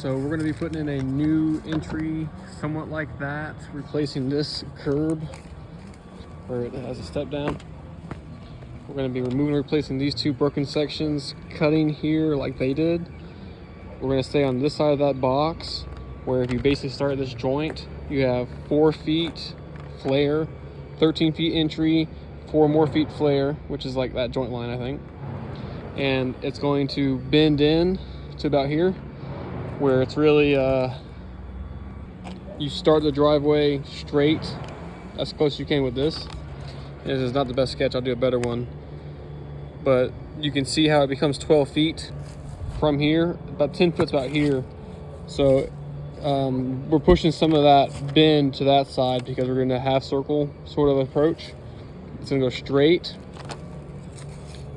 So we're going to be putting in a new entry, somewhat like that, replacing this curb where it has a step down. We're going to be removing and replacing these two broken sections, cutting here like they did. We're going to stay on this side of that box, where if you basically start this joint, you have 4 feet flare, 13 feet entry, 4 more feet flare, which is like that joint line, I think. And it's going to bend in to about here, where it's really, you start the driveway straight as close as you can with this. This is not the best sketch, I'll do a better one. But you can see how it becomes 12 feet from here, about 10 foot's about here. So we're pushing some of that bend to that side because we're going to half circle sort of approach. It's going to go straight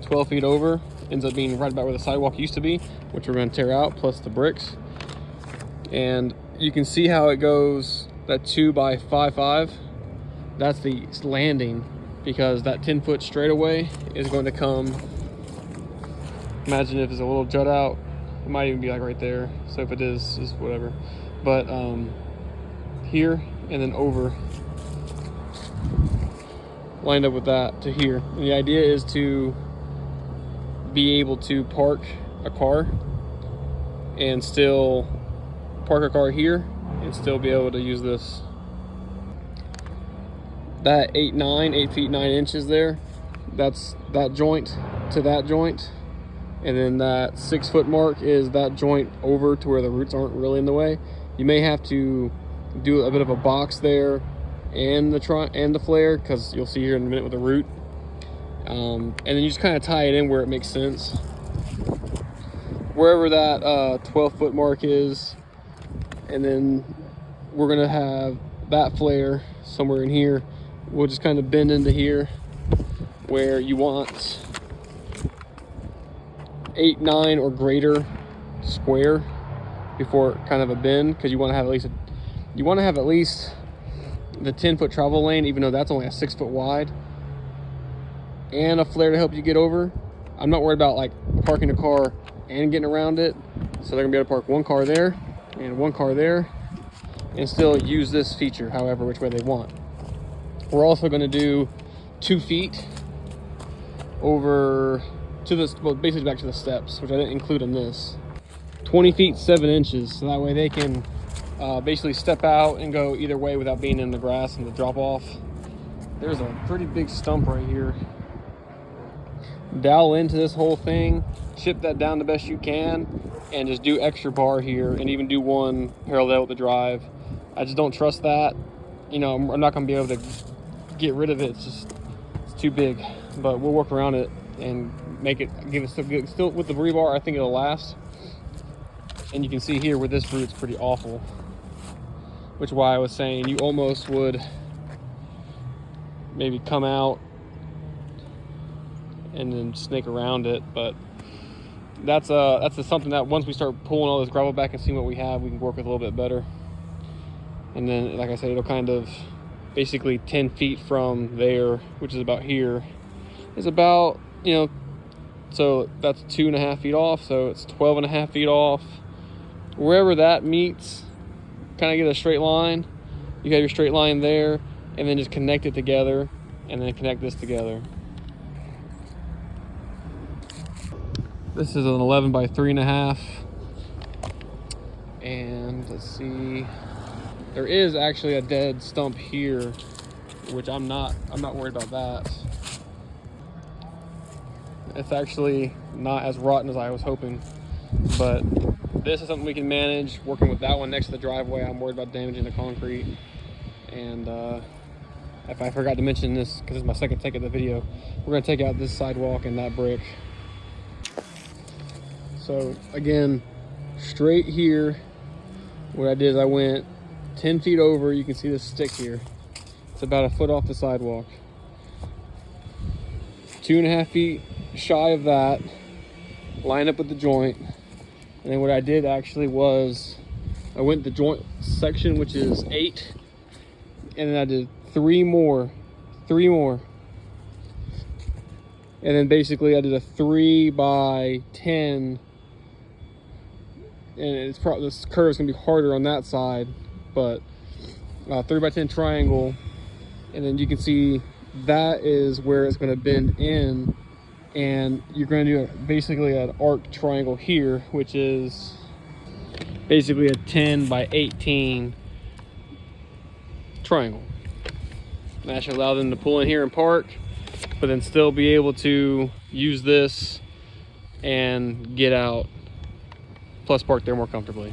12 feet over, ends up being right about where the sidewalk used to be, which we're going to tear out, plus the bricks. And you can see how it goes, that 2 by 5.5, that's the landing, because that 10-foot straightaway is going to come, imagine if there's a little jut out, it might even be like right there. So if it is, just whatever. But here and then over, lined up with that to here. And the idea is to be able to park a car and still park a car here and still be able to use this. That 8 feet 9 inches there, that's that joint to that joint, and then that 6 foot mark is that joint over to where the roots aren't really in the way. You may have to do a bit of a box there and the flare, because you'll see here in a minute with the root, and then you just kind of tie it in where it makes sense. Wherever that 12 foot mark is, and then we're gonna have that flare somewhere in here. We'll just kind of bend into here where you want 8, 9 or greater square before kind of a bend, because you want to have at least the 10-foot travel lane, even though that's only a 6 foot wide, and a flare to help you get over. I'm not worried about like parking a car and getting around it, so they're gonna be able to park 1 car there and 1 car there and still use this feature however which way they want. We're also going to do 2 feet over to this, well, basically back to the steps, which I didn't include in this. 20 feet 7 inches, so that way they can basically step out and go either way without being in the grass and the drop off. There's a pretty big stump right here. Dowel into this whole thing, chip that down the best you can, and just do extra bar here, and even do 1 parallel with the drive. I just don't trust that. You know, I'm not going to be able to get rid of it. It's too big, but we'll work around it and make it, give it still with the rebar. I think it'll last. And you can see here where this root's pretty awful, which is why I was saying you almost would maybe come out and then snake around it. But that's something that once we start pulling all this gravel back and seeing what we have, we can work with a little bit better. And then, like I said, it'll kind of basically 10 feet from there, which is about here, is about, you know, so that's 2.5 feet off, so it's 12.5 feet off. Wherever that meets, kind of get a straight line. You have your straight line there, and then just connect it together, and then connect this together. This is an 11 by 3.5, and let's see. There is actually a dead stump here, which I'm not worried about that. It's actually not as rotten as I was hoping, but this is something we can manage. Working with that one next to the driveway, I'm worried about damaging the concrete. And if I forgot to mention this, because it's my second take of the video, we're gonna take out this sidewalk and that brick. So again, straight here, what I did is I went 10 feet over. You can see this stick here. It's about 1 foot off the sidewalk. 2.5 feet shy of that, line up with the joint. And then what I did actually was I went the joint section, which is 8, and then I did 3 more. And then basically I did a 3 by 10 and it's probably, this curve is gonna be harder on that side, but 3x10 triangle, and then you can see that is where it's gonna bend in, and you're gonna do basically an arc triangle here, which is basically a 10 by 18 triangle. That should allow them to pull in here and park, but then still be able to use this and get out, plus park there more comfortably.